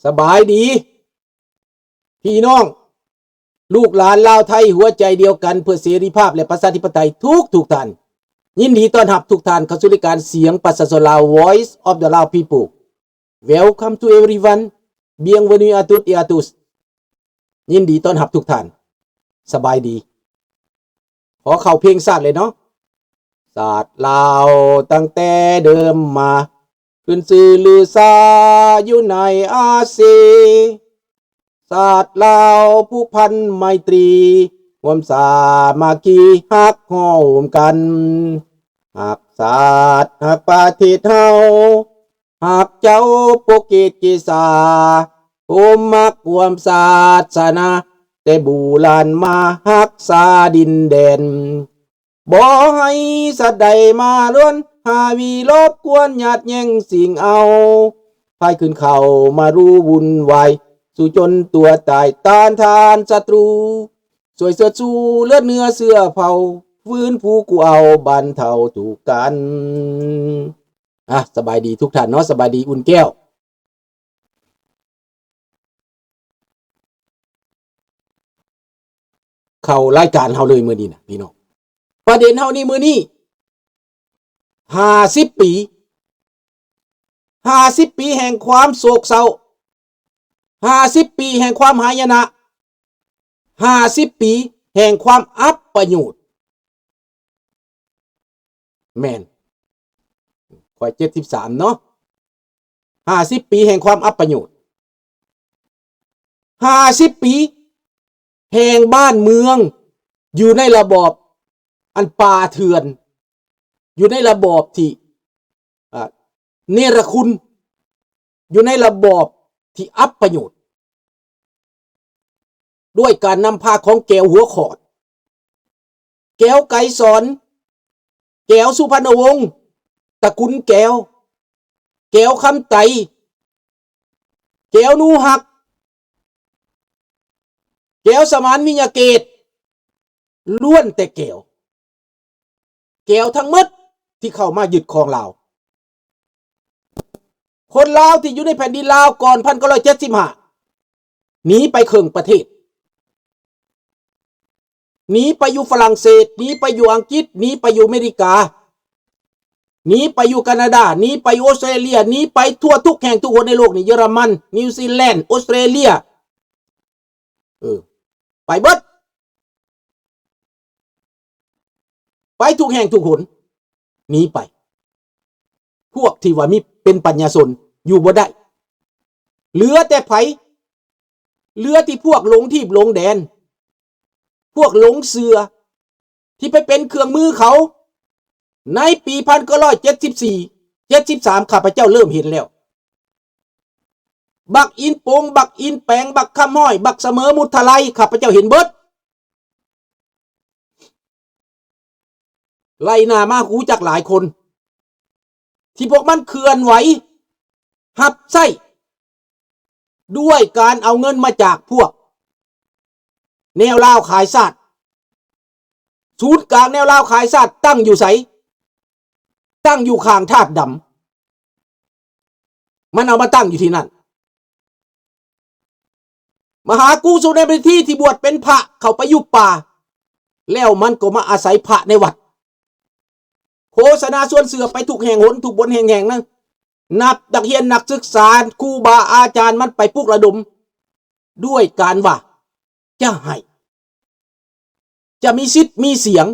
สบายดีพี่น้องลูกหลานลาวไทยหัวใจเดียวกันเพื่อเสรีภาพและประชาธิปไตยทุกท่านยินดีต้อนรับทุกท่านเข้าสู่รายการเสียงประชาชนลาว Voice of the Lao People Welcome to everyone Bienvenue à toutes et à tous ยินดีต้อนรับทุกท่านสบายดีขอเข้าเพลงชาติเลยเนาะศาสตร์ลาวตั้งแต่เดิมมาขึ้นชื่อลือซาอยู่ในอาเซียนศาสตร์ลาวผู้พันไมตรีความสามัคคีฮักห้อมกันหักศาสตร์หักประเทศเฮาหักเจ้าโปรเกตกิสาผมมักความศาสนาแต่บูรานมาหักษาดินแดนบ่ให้สัตว์ใดมาล้วนหาวีลบกวนหยาดแย่งสิ่งเอาพายขึ้นเขามารู้วุ่นวายสู่จนตัวตายต้านทานศัตรูสวยเสือสู้เลือดเนื้อเสื้อเผาฟื้นผู้กูเอาบันเทาถูกกันสบายดีทุกท่านเนาะสบายดีอุ่นแก้วเข้ารายการเฮาเลยมื้อนี้นะพี่น้องประเด็นเฮานี่มื้อนี้50 ปี50 ปีแห่งความโศกเศร้า50 ปีแห่งความหายนะ50 ปีแห่งความอับประโยชน์แม่นข่อย73เนาะ50 ปีแห่งความอับประโยชน์50 ปีแห่งบ้านเมืองอยู่ในระบอบอันป่าเถื่อนอยู่ในระบอบที่เนรคุณอยู่ในระบอบที่อับประโยชน์ด้วยการนำพาของแก้วหัวขอดแก้วไกรสอนแก้วสุพรรณวงศ์ตระกูลแก้วแก้วคำไตแก้วนูหักแก้วสมานวิญญาเกตล้วนแต่แก้วทั้งหมดที่เข้ามายึดครองลาวคนลาวที่อยู่ในแผ่นดินลาวก่อน1975หนีไปครึ่งประเทศหนีไปอยู่ฝรั่งเศสหนีไปอยู่อังกฤษหนีไปอยู่อเมริกาหนีไปอยู่แคนาดาหนีไปออสเตรเลียหนีไปทั่วทุกแห่งทุกคนในโลกนี่เยอรมันนิวซีแลนด์ออสเตรเลียไปเบิดไปทุกแห่งทุกหนหนีไปพวกที่ว่ามีเป็นปัญญาชนอยู่บ่ได้เหลือแต่ไผเหลือที่พวกหลงทิพย์หลงแดนพวกหลงเสือที่ไปเป็นเครื่องมือเขาในปี1974 73ข้าพเจ้าเริ่มเห็นแล้วบักอินโปงบักอินแปงบักคำห้อยบักเสมอมุทไลข้าพเจ้าเห็นเบิดไล่หน้ามาหูจักหลายคนที่พวกมันเคลื่อนไหวหับไส้ด้วยการเอาเงินมาจากพวกแนวลาวขายสัตว์ศูนย์กลางแนวลาวขายสัตว์ตั้งอยู่ไสตั้งอยู่ข้างธาตุดำมันเอามาตั้งอยู่ที่นั่นมหากูสุในพื้นที่ที่บวชเป็นพระเข้าไปอยู่ป่าแล้วมันก็มาอาศัยพระในวัดโฆษณาส่วนเสือไปทุกแห่งหนทุกบนแห่งนั้นนับนักเรียนนักศึกษาครูบาอาจารย์มันไปปลุกระดมด้วยการว่าจะให้จะมีสิทธิ์มีเสียง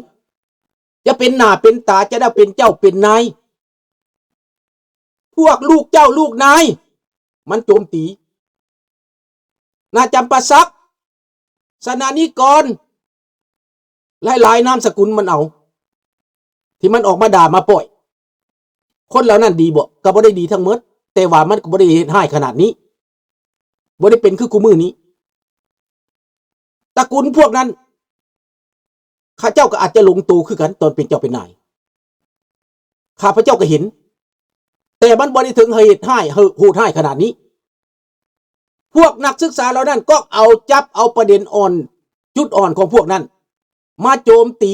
จะเป็นหน้าเป็นตาจะได้เป็นเจ้าเป็นนายพวกลูกเจ้าลูกนายมันโจมตีนาจำปาสักสนานิกรหลายนามสกุลมันเอาที่มันออกมาด่ามาปล่อยคนเหล่านั้นดีบ่ก็บ่ได้ดีทั้งหมดแต่ว่ามันก็บ่ได้เฮ็ดให้ขนาดนี้บ่ได้เป็นคือกูมือนี้ตระกูลพวกนั้นข้าเจ้าก็อาจจะหลงตูคือกันตอนเป็นเจ้าเป็นนายข้าพเจ้าก็เห็นแต่มันบ่ได้ถึงเหตุให้โหดให้ขนาดนี้พวกนักศึกษาเหล่านั้นก็เอาจับเอาประเด็นอ่อนจุดอ่อนของพวกนั้นมาโจมตี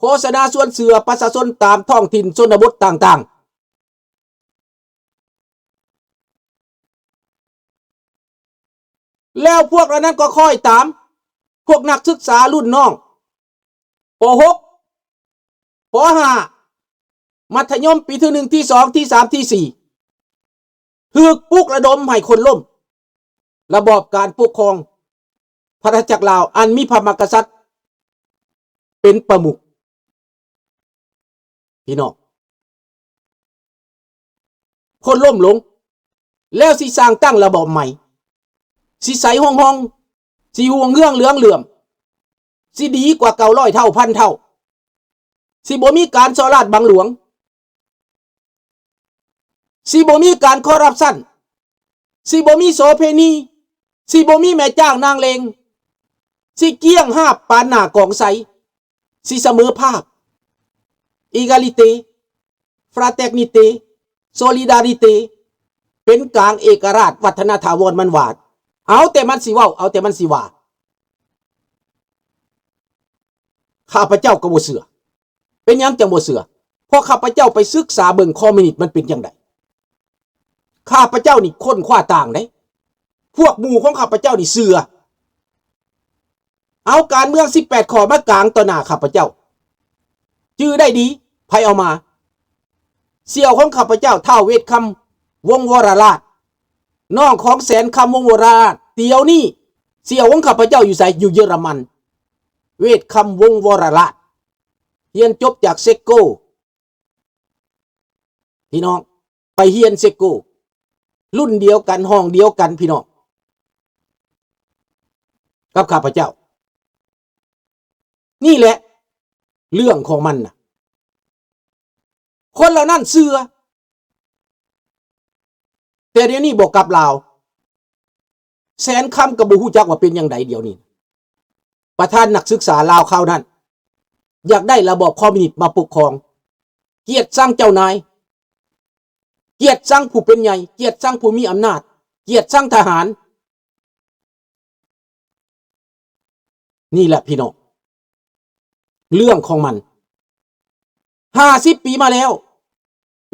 โฆษณาส่วนเสือประชาชนตามท้องถิ่นชนบทต่าง แล้วพวกเรานั้นก็ค่อยตามพวกนักศึกษารุ่นน้องป .6 ป .5 มัธยมปีที่1ที่2ที่3ที่4ถูกปลุกระดมให้คนล้มระบอบการปกครองพระราชจักรลาวอันมีพระมหากษัตริย์เป็นประมุขพี่น้องคนล้มลงแล้วสิสร้างตั้งระบอบใหม่สิใสห้องสิห่วงเงื่องเหลืองเหลื่อมสิดีกว่าเก่าร้อยเท่าพันเท่าสิบ่มีการซอราดบังหลวงสิบ่มีการคอร์รัปชันสิบ่มีโสเพณีสิบ่มีแม่จ้างนางเลงสิเกี้ยงห้าปานหน้ากองใสสิเสมอภาค Égalité Fraternité Solidarité เป็นกลางเอกราชวัฒนถาวรมันหวาดเอาแต่มันสิเว้าเอาแต่มันสิว่าข้าพเจ้าก็บ่เชื่อเป็นหยังจังบ่เชื่อเพราะข้าพเจ้าไปศึกษาเบิ่งคอมมิวนิสต์มันเป็นจังไดข้าพเจ้านี่ค้นคว้าต่างเด้พวกหมู่ของข้าพเจ้านี่เชื่อเอาการเมือง18ข้อมากลางต่อหน้าข้าพเจ้าชื่อได้ดีไผเอามาเสี่ยวของข้าพเจ้าท้าวเวทคำวงศ์วรราชน้องของแสนคำวงศ์วรราชเตียวนี่เสี่ยวของข้าพเจ้าอยู่ไสอยู่เยอรมันเวทคำวงศ์วรราชเรียนจบจากเซโกพี่น้องไปเรียนเซโกรุ่นเดียวกันห้องเดียวกันพี่น้องกับข้าพเจ้านี่แหละเรื่องของมันนะคนเหล่านั้นเชื่อแต่เดี๋ยวนี้บอกกับลาวแสนคำกับบ่ฮู้จักว่าเป็นอย่างไรเดี๋ยวนี้ประธานนักศึกษาลาวเขานั้นอยากได้ระบอบคอมมิวนิสต์มาปกครองเกียรติสร้างเจ้านายเกียรติสร้างผู้เป็นใหญ่เกียรติสร้างผู้มีอำนาจเกียรติสร้างทหารนี่แหละพี่น้องเรื่องของมัน50 ปีมาแล้ว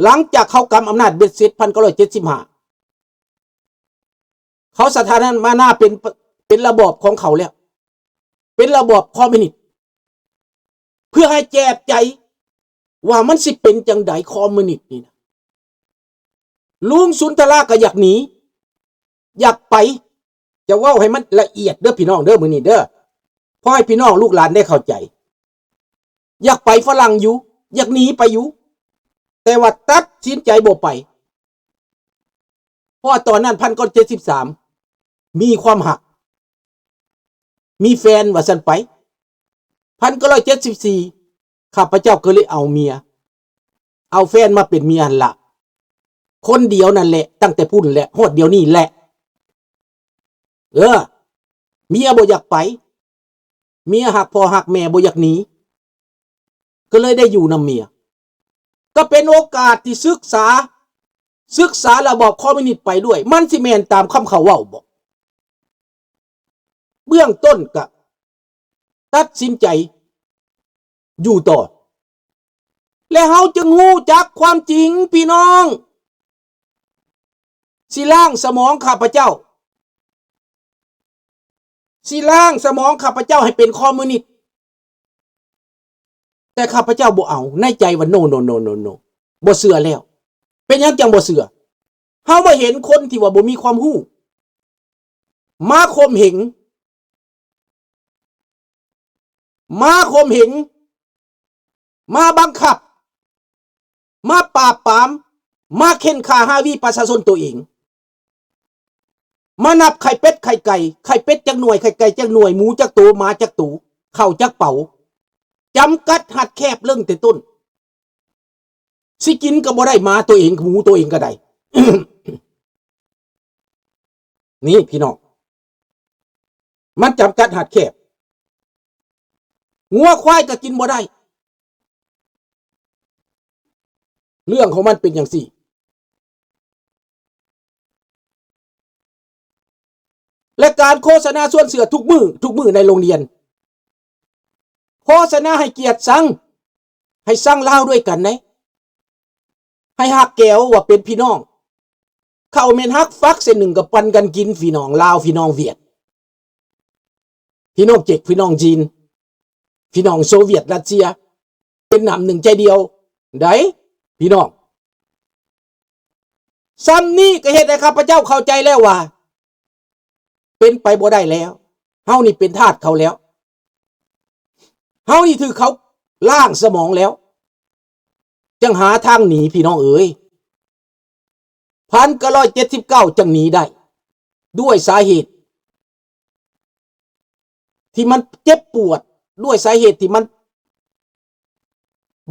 หลังจากเขากำอำนาจเบ็ดเสร็จ1975เขาสถานะมาหน้าเป็นระบอบของเขาแล้วเป็นระบอบคอมมิวนิสต์เพื่อให้แจบใจว่ามันสิเป็นจังไดคอมมิวนิสต์นี่นะลุงสุนทราก็อยากหนีอยากไปจะเว้าให้มันละเอียดเด้อพี่น้องเด้อมื้อนี้เด้อพอให้พี่น้องลูกหลานได้เข้าใจอยากไปฝรั่งอยู่อยากหนีไปอยู่แต่ว่าตัดสินใจบ่ไปเพราะตอนนั้น1973มีความหักมีแฟนว่าซั่นไป1974ข้าพเจ้าก็เลยเอาเมียเอาแฟนมาเป็นเมียหั่นล่ะคนเดียวนั่นแหละตั้งแต่พูดแหละฮอดเดียวนี้แหละเมียบ่อยากไปเมียหักพ่อหักแม่บ่อยากหนีก็เลยได้อยู่นำเมียก็เป็นโอกาสที่ศึกษาระบอบคอมมิวนิสต์ไปด้วยมันสิแม่นตามคำเขาเว้าบ่เบื้องต้นก็ตัดสินใจอยู่ต่อและเฮาจึงฮู้จักความจริงพี่น้องสิล้างสมองข้าพเจ้าสิล้างสมองข้าพเจ้าให้เป็นคอมมิวนิสต์แต่ข้าพเจ้าบ่เอาในใจว่าโนบ่เชื่อแล้วเป็นหยังจังบ่เชื่อเฮามาเห็นคนที่ว่าบ่มีความรู้มาข่มเหงมาบังคับมาปราบปรามมาเค้นฆ่าหาวีประชาชนตัวเองมานับไข่เป็ดไข่ไก่ไข่เป็ดจักหน่วยไข่ไก่จักหน่วยหมูจักตัวหมาจักตูข้าวจักเป๋าจำกัดหัดแคบเรื่องแต่ต้นสิกินก็บ่ได้หมาตัวเองหมูตัวเองก็ได้ นี่พี่น้องมันจำกัดหัดแคบงัวควายก็กินบ่ได้เรื่องของมันเป็นอย่างสี่และการโฆษณาส่วนเสือทุกมือในโรงเรียนโฆษณาให้เกียรติสั่งให้สั่งเล่าด้วยกันนะให้หักแก้วว่าเป็นพี่น้องเข้าเมนฮักฟักเส้นหนึ่งกับปันกันกินพี่น้องลาวพี่น้องเวียด พี่น้องเจ็กพี่น้องจีนพี่น้องโซเวียตรัสเซียเป็นน้ำหนึ่งใจเดียวได้พี่น้องซ้ำนี้ก็เฮ็ดให้ข้าพเจ้าเข้าใจแล้วว่าเป็นไปบ่ได้แล้วเฮานี่เป็นทาสเขาแล้วเฮานี่ถือเขาล่างสมองแล้วจังหาทางหนีพี่น้องเอ๋ย1979จังหนีได้ด้วยสาเหตุที่มันเจ็บปวดด้วยสาเหตุที่มัน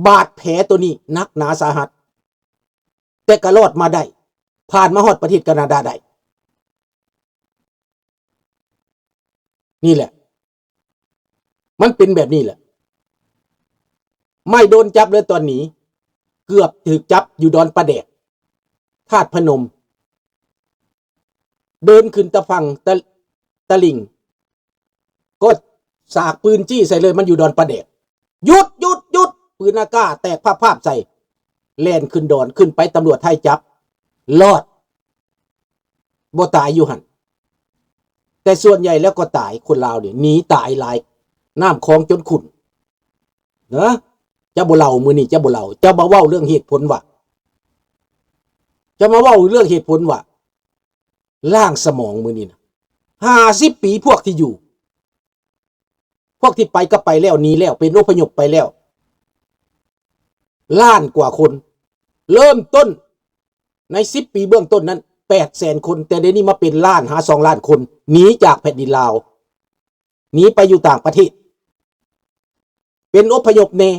บาดแผลตัวนี้นักหนาสาหัสแต่ก็รอดมาได้ผ่านมาฮอดประเทศแคนาดาได้นี่แหละมันเป็นแบบนี้แหละไม่โดนจับเลยตอนนี้เกือบถูกจับอยู่ดอนประแดกธาตุพนมเดินขึ้นตะฟังตะลิงก็สากปืนจี้ใส่เลยมันอยู่ดอนประแดกหยุดปืนอากาศแตกภาพใส่แล่นขึ้นดอนขึ้นไปตำรวจไทยจับรอดบ่ตายอยู่หันแต่ส่วนใหญ่แล้วก็ตายคนลาวเนี่ยหนีตายหลายน้ำคลองจนขุ่นเนอะจะบ่เล่ามือนี่จะบ่เล่าจะมาเว้าเรื่องเหตุผลว่าจะมาเว้าเรื่องเหตุผลว่าล่างสมองมือนี่นะ50 ปีพวกที่อยู่พวกที่ไปก็ไปแล้วหนีแล้วเป็นอพยพไปแล้วล้านกว่าคนเริ่มต้นใน10 ปีเบื้องต้นนั้น800,000 คนแต่เดี๋ยวนี้มาเป็นล้านหา2 ล้านคนหนีจากแผ่นดินลาวหนีไปอยู่ต่างประเทศเป็นอพยพแน่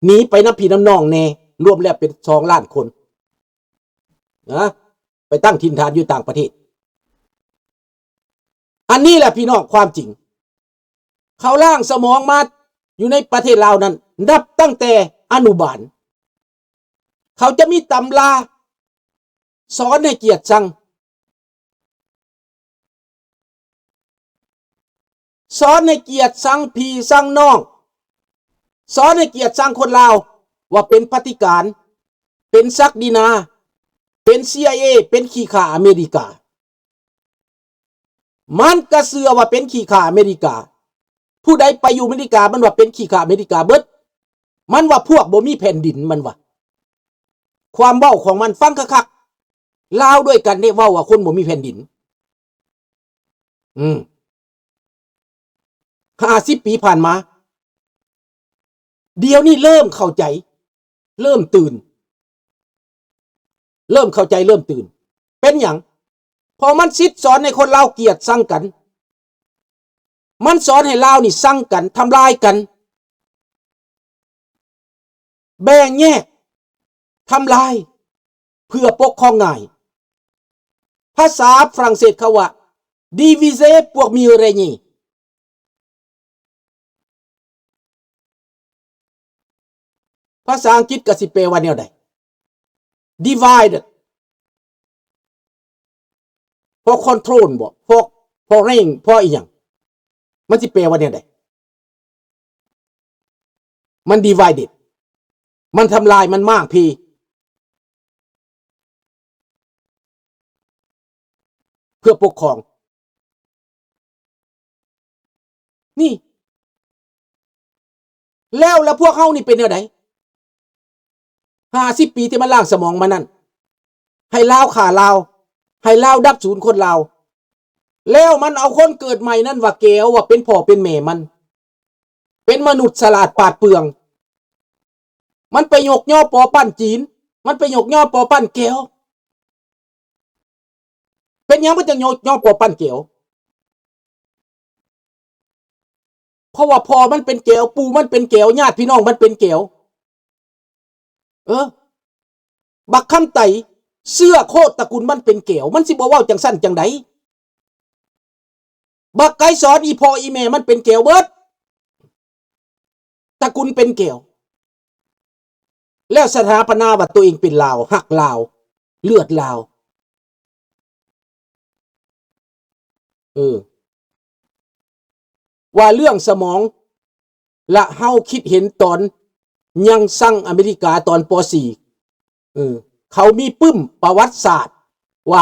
หนีไปน้ำพี่น้ำน้องแน่รวมแล้วเป็น2 ล้านคนนะไปตั้งถิ่นฐานอยู่ต่างประเทศอันนี้แหละพี่น้องความจริงเขาล่างสมองมาอยู่ในประเทศลาวนั้นนับตั้งแต่อนุบาลเขาจะมีตำราสอนให้เกียรติชังสอนให้เกียรติชังพี่ชังน้องสอนให้เกียรติชังคนลาวว่าเป็นปฏิการเป็นซักดินาเป็น CIA เป็นขี้ข่าอเมริกามันก็เชื่อว่าเป็นขี้ข่าอเมริกาผู้ใดไปอยู่อเมริกามันว่าเป็นขี้ข่าอเมริกาเบิดมันว่าพวกบ่มีแผ่นดินมันว่าความเว้าของมันฟังคักๆลาวด้วยกันได้เว้าว่าคนบ่มีแผ่นดิน50 ปีผ่านมาเดี๋ยวนี้เริ่มเข้าใจเริ่มตื่นเริ่มเข้าใจเริ่มตื่นเป็นหยังพอมันซิดสอนให้คนลาวเกลียดชังกันมันสอนให้ลาวนี่ชังกันทำลายกันแบ่งแยกทำลายเพื่อปกครองง่ายภาษาฝรั่งเศสเขาว่า diviser pour mieux régner ภาษาอังกฤษก็สิแปลว่าแนวใด divide พอ control บ่พอ reign พออีหยังมันสิแปลว่าแนวใดมัน divided มันทำลายมันมากพี่เพื่อปกครองนี่แล้วพวกเฮานี่เป็นแนวใด50 ปีที่มันล้างสมองมานั่นให้ลาวฆ่าลาวให้ลาวดับศูนย์คนลาวแล้วมันเอาคนเกิดใหม่นั่นว่าแก้วว่าเป็นพ่อเป็นแม่มันเป็นมนุษย์ฉลาดปราดเปรื่องมันไปยกย่อปอปั้นจีนมันไปยกย่อปอปั้นแก้วเป็นหยังมันจะยกย่อปอปั้นแก้วเพราะว่าพ่อมันเป็นแก้วปู่มันเป็นแก้วญาติพี่น้องมันเป็นแก้วบักคำไตเสื้อโคตรตระกูลมันเป็นแก้วมันสิบ่เว้าจังสั้นจังไดบักไก่สอนอีพ่ออีแม่มันเป็นแก้วเบิดตระกูลเป็นแก้วแล้วสถาปนาว่าตัวเองเป็นลาวหักลาวเลือดลาวว่าเรื่องสมองละเฮาคิดเห็นตอนยังสั่งอเมริกาตอนป .4 เขามีปึ้มประวัติศาสตร์ว่า